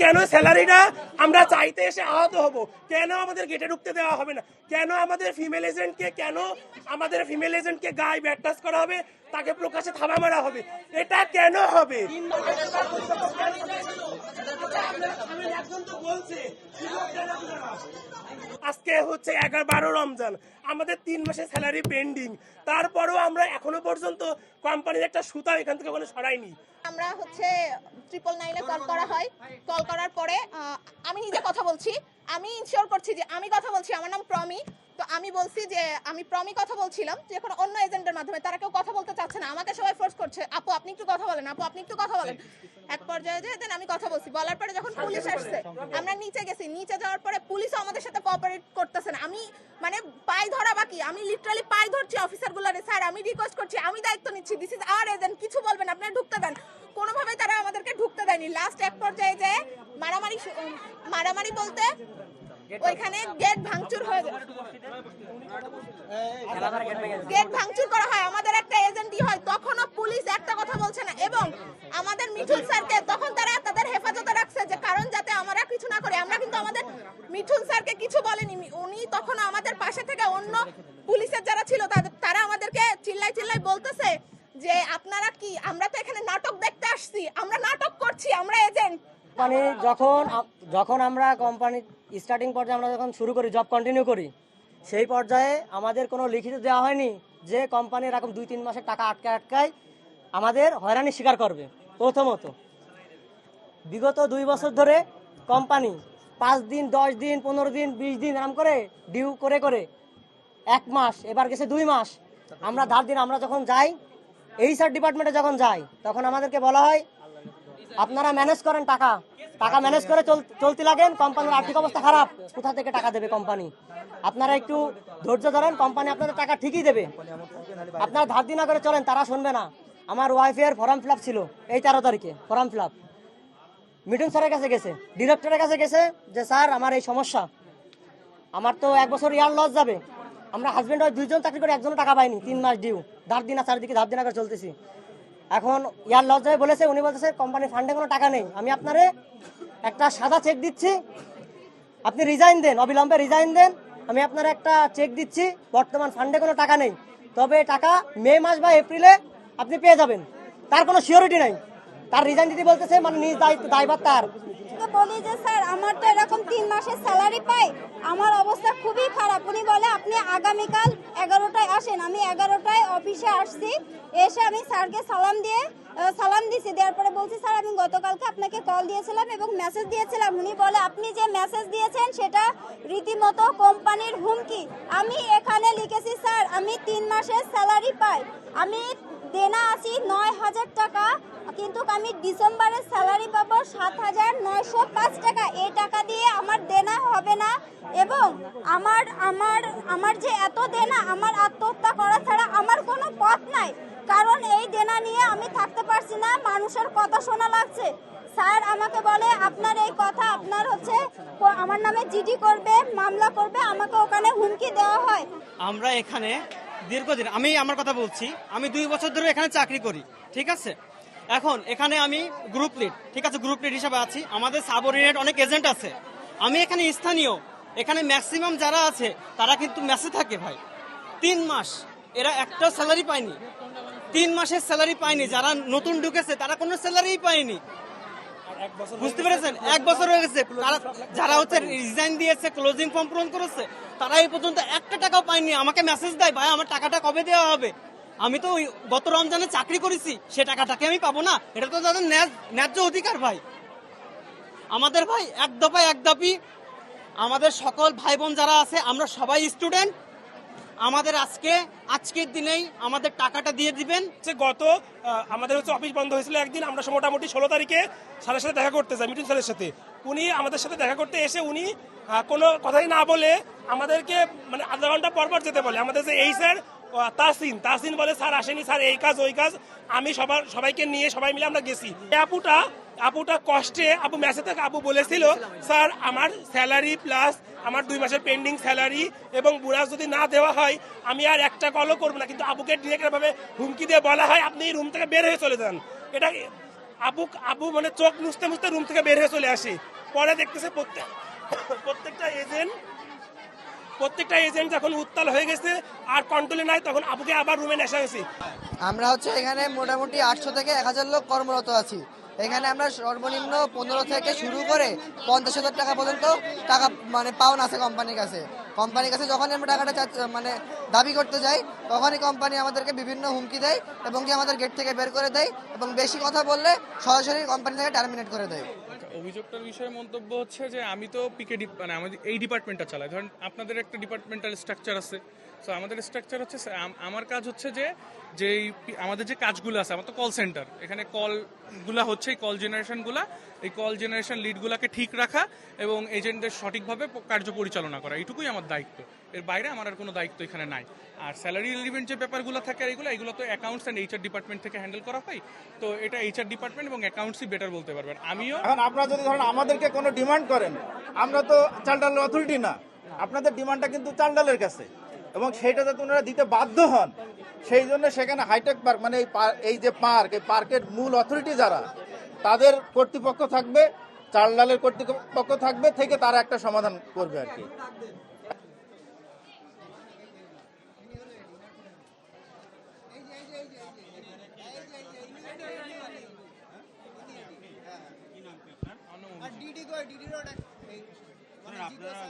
কেন স্যালারিটা আমরা চাইতে এসে আহত হব? কেন আমাদের গেটে ঢুকতে দেওয়া হবে না? কেন আমাদের ফিমেল এজেন্টকে গায়ে ব্যাট টাচ করা হবে, তাকে প্রকাশ্যে থাবা মারা হবে? এটা কেন হবে? আজকে হচ্ছে 11-12 রমজান, আমাদের 3 মাসের স্যালারি পেন্ডিং, তারপরেও আমরা এখনো পর্যন্ত কোম্পানির একটা সুতা এখান থেকে ওখানে সরাইনি। আমরা হচ্ছে 999-এ কল করা হয়। কল করার পরে আমি নিজে কথা বলছি, আমি ইনশিওর করছি যে আমি কথা বলছি, আমার নাম প্রমি। তো আমি বলছি যে আমি প্রমি কথা বলছিলাম, যখন অন্য এজেন্টের মাধ্যমে তারা কেউ কথা বলতে চাচ্ছে না, আমাকে সবাই ফোর্স করছে, আপু আপনি একটু কথা বলেন, আপু আপনি একটু কথা বলেন। এক পর্যায়ে যে দেন আমি কথা বলছি, বলার পরে যখন পুলিশ আসছে আমরা নিচে গেছি, নিচে যাওয়ার পরে পুলিশও আমাদের সাথে কোঅপারেট করতেছে না। আমি মানে পায়ে ধরা বাকি, আমি লিটারালি পায়ে ধরছি অফিসারগুলোরে, স্যার আমি রিকোয়েস্ট করছি, আমি দায়িত্ব নিচ্ছি, দিস ইজ আওয়ার এজেন্ট, কিছু বলবেন, আপনারা ঢুকতে দেন। কোনোভাবে তারা আমাদেরকে ঢুকতে দেয়নি। লাস্ট এক পর্যায়ে যে মারামারি বলতে ওইখানে গেট ভাঙচুর হয়ে যায়, গেট ভাঙচুর করা হয়, আমাদের একটা এজেন্টই হয়, তখনও পুলিশ একটা কথা বলছে না। এবং আমাদের মিঠুন স্যারকে তখন তারা তাদের হেফাজতে রাখছে, যে কারণ যাতে আমরা কিছু না করি। আমরা কিন্তু আমাদের মিঠুন স্যারকে কিছু বলেনি, উনি তখন আমাদের পাশে থেকে অন্য পুলিশের যারা ছিল তারা আমাদেরকে চিল্লাই বলতেছে যে আপনারা কি, আমরা তো এখানে নাটক দেখতে আসছি, আমরা নাটক করছি, আমরা এজেন্ট। মানে যখন আমরা কোম্পানি স্টার্টিং পর্যায়ে আমরা যখন শুরু করি, জব কন্টিনিউ করি, সেই পর্যায়ে আমাদের কোনো লিখিত দেওয়া হয়নি যে কোম্পানি এরকম 2-3 মাসের টাকা আটকায় আমাদের হয়রানি স্বীকার করবে। প্রথমত বিগত 2 বছর ধরে কোম্পানি 5 দিন, 10 দিন, 15 দিন, 20 দিন এরকম করে ডিউ করে 1 মাস, এবার গেছে 2 মাস আমরা ধার দিন। আমরা যখন যাই এইচআর ডিপার্টমেন্টে যখন যাই, তখন আমাদেরকে বলা হয় আপনারা ম্যানেজ করেন, টাকা ম্যানেজ করে চলতে লাগেন, কোম্পানির আর্থিক অবস্থা খারাপ, কোথা থেকে টাকা দেবে কোম্পানি? আপনারা একটু ধৈর্য ধরেন, কোম্পানি আপনাদের টাকা ঠিকই দেবে, আপনারা ধার দিনা করে চলেন। তারা শুনবে না। আমার ওয়াইফের ফর্ম ফিল আপ ছিল এই 13 তারিখে, ফর্ম ফিল আপ মিঠুন স্যারের কাছে গেছে, ডিরেক্টরের কাছে গেছে যে স্যার আমার এই সমস্যা, আমার তো 1 বছর ইয়ার লস যাবে। আমরা হাজব্যান্ড ওয়াইফ 2জন চাকরি করে, একজনও টাকা পাইনি, 3 মাস ডিউ, ধার দিনা চারিদিকে ধার দিনা করে চলতেছি। এখন ইয়ার লস যাবে বলেছে, উনি বলতেছে কোম্পানির ফান্ডে কোনো টাকা নেই, আমি আপনারে একটা সাদা চেক দিচ্ছি, আপনি রিজাইন দেন, অবিলম্বে রিজাইন দেন, আমি আপনার একটা চেক দিচ্ছি, বর্তমান ফান্ডে কোনো টাকা নেই, তবে টাকা মে মাস বা এপ্রিলে আপনি পেয়ে যাবেন। তার কোনো সিওরিটি নাই, তার রিজাইন দিতে বলতেছে, মানে নিজ দায়ভার তার। বলি যে স্যার আমার তো এরকম 3 মাসের স্যালারি পাই, আমার অবস্থা খুবই খারাপ। উনি বলে আপনি আগামীকাল 11টায় আসেন। আমি 11টায় অফিসে আসছি, এসে আমি স্যারকে সালাম দিছি, দেওয়ার পরে বলছি স্যার আমি গতকালকে আপনাকে কল দিয়েছিলাম এবং মেসেজ দিয়েছিলাম। উনি বলে আপনি যে মেসেজ দিয়েছেন সেটা রীতিমতো কোম্পানির হুমকি। আমি এখানে লিখেছি স্যার আমি 3 মাসের স্যালারি পাই, আমি দেনা আছি 9,000 টাকা, কিন্তু আমি ডিসেম্বরের স্যালারি পাবো 7,905 টাকা। এই টাকা দিয়ে আমার দেনা হবে না, এবং আমার যে এত দেনা, আমার আত্মহত্যা করা ছাড়া আমার কোনো পথ নাই, কারণ এই দেনা নিয়ে আমি থাকতে পারছি না, মানুষের কথা শোনা লাগছে। স্যার আমাকে বলে আপনার এই কথা, আপনার হচ্ছে আমার নামে জিডি করবে, মামলা করবে, আমাকে ওখানে হুমকি দেওয়া হয়। আমরা এখানে দীর্ঘদিন, আমি আমার কথা বলছি, আমি 2 বছর ধরে এখানে চাকরি করি, ঠিক আছে। এখন এখানে আমি গ্রুপ লিড, ঠিক আছে, গ্রুপ লিড হিসাবে আছি। আমাদের সাবঅর্ডিনেট অনেক এজেন্ট আছে, আমি এখানে স্থানীয়, এখানে ম্যাক্সিমাম যারা আছে তারা কিন্তু মেসে থাকে ভাই। 3 মাস এরা একটা স্যালারি পায়নি, 3 মাসের স্যালারি পায়নি। যারা নতুন ঢুকেছে তারা কোনো স্যালারিই পায়নি, বুঝতে পেরেছেন? 1 বছর হয়ে গেছে। যারা হচ্ছে রিজাইন দিয়েছে, ক্লোজিং ফর্ম পূরণ করেছে, তারা এই পর্যন্ত একটা টাকাও পায়নি। আমাকে মেসেজ দেয় ভাই আমার টাকাটা কবে দেওয়া হবে? আমি তো গত রমজানে চাকরি করেছি, সে টাকাটাকে আমি পাবো না? এটা তো তাদের ন্যায্য অধিকার ভাই। আমাদের ভাই এক দফাই আমাদের সকল ভাই বোন যারা আছে আমরা সবাই স্টুডেন্ট, আমাদের আজকের দিনেই আমাদের টাকাটা দিয়ে দিবেন। আমাদের হচ্ছে অফিস বন্ধ হয়েছিল একদিন, আমরা মোটামুটি 16 তারিখে স্যারের সাথে দেখা করতে যাই, মিঠুন স্যারের সাথে। উনি আমাদের সাথে দেখা করতে এসে উনি কোনো কথাই না বলে আমাদেরকে মানে আধা ঘন্টা পর যেতে বলে। আমাদের যে এই স্যার তাসিন বলে স্যার আসেনি, স্যার এই কাজ ওই কাজ। আমি সবাইকে নিয়ে সবাই মিলে আমরা গেছি। আপুটা আপুটা কষ্টে, আপু মেসেজ থেকে আপু বলেছিল স্যার আমার স্যালারি প্লাস আমার 2 মাসের পেন্ডিং স্যালারি এবং বোনাস যদি না দেওয়া হয় আমি আর একটা কলও করবো না, কিন্তু আপুকে ডিরেক্ট ভাবে হুমকি দিয়ে বলা হয় আপনি এই রুম থেকে বের হয়ে চলে যান। এটা আপু মানে চোখ মুছতে মুছতে রুম থেকে বের হয়ে চলে আসে। পরে দেখতেছে প্রত্যেকটা এজেন্ট যখন উত্তাল হয়ে গেছে আর কন্ট্রোলে নাই, তখন আপুকে আবার রুমে নেশা গেছে। আমরা হচ্ছে এখানে মোটামুটি 800 থেকে 1000 লোক কর্মরত আছি। এখানে আমরা সর্বনিম্ন 15 থেকে শুরু করে 50,000 টাকা পর্যন্ত টাকা মানে পাউন আছে কোম্পানির কাছে। যখন আমরা টাকাটা মানে দাবি করতে যাই, তখনই কোম্পানি আমাদেরকে বিভিন্ন হুমকি দেয় এবং কি আমাদের গেট থেকে বের করে দেয় এবং বেশি কথা বললে সরাসরি কোম্পানি থেকে টার্মিনেট করে দেয়। অভিযোগটার বিষয়ে মন্তব্য হচ্ছে যে আমি তো মানে আমাদের এই ডিপার্টমেন্টটা চালাই, ধরেন আপনাদের একটা ডিপার্টমেন্টাল স্ট্রাকচার আছে। সো আমাদের স্ট্রাকচার হচ্ছে আমার কাজ হচ্ছে যে আমাদের যে কাজগুলো আছে, আমার তো কল সেন্টার, এখানে কলগুলা হচ্ছে এই কল জেনারেশন লিডগুলাকে ঠিক রাখা এবং এজেন্টদের সঠিকভাবে কার্য পরিচালনা করা, এইটুকুই আমার দায়িত্ব। এর বাইরে আমার আর কোনো দায়িত্ব এখানে নাই। আর স্যালারি রিলিভেন্ট যে ব্যাপারগুলো থাকে আর এগুলো তো অ্যাকাউন্টস অ্যান্ড এইচআর ডিপার্টমেন্ট থেকে হ্যান্ডেল করা হয়। তো এটা এইচআর ডিপার্টমেন্ট এবং অ্যাকাউন্টসই বেটার বলতে পারবেন। আমিও এখন আপনারা যদি ধরেন আমাদেরকে কোনো ডিমান্ড করেন, আমরা তো চাল ডালের অথরিটি না, আপনাদের ডিমান্ডটা কিন্তু চাল ডালের কাছে, এবং সেইটা যাতে ওনারা দিতে বাধ্য হন সেই জন্য সেখানে হাইটেক পার্ক মানে এই যে পার্ক, এই পার্কের মূল অথরিটি যারা, তাদের কর্তৃপক্ষ থাকবে, চাল ডালের কর্তৃপক্ষ থাকবে, থেকে তারা একটা সমাধান করবে আর কি।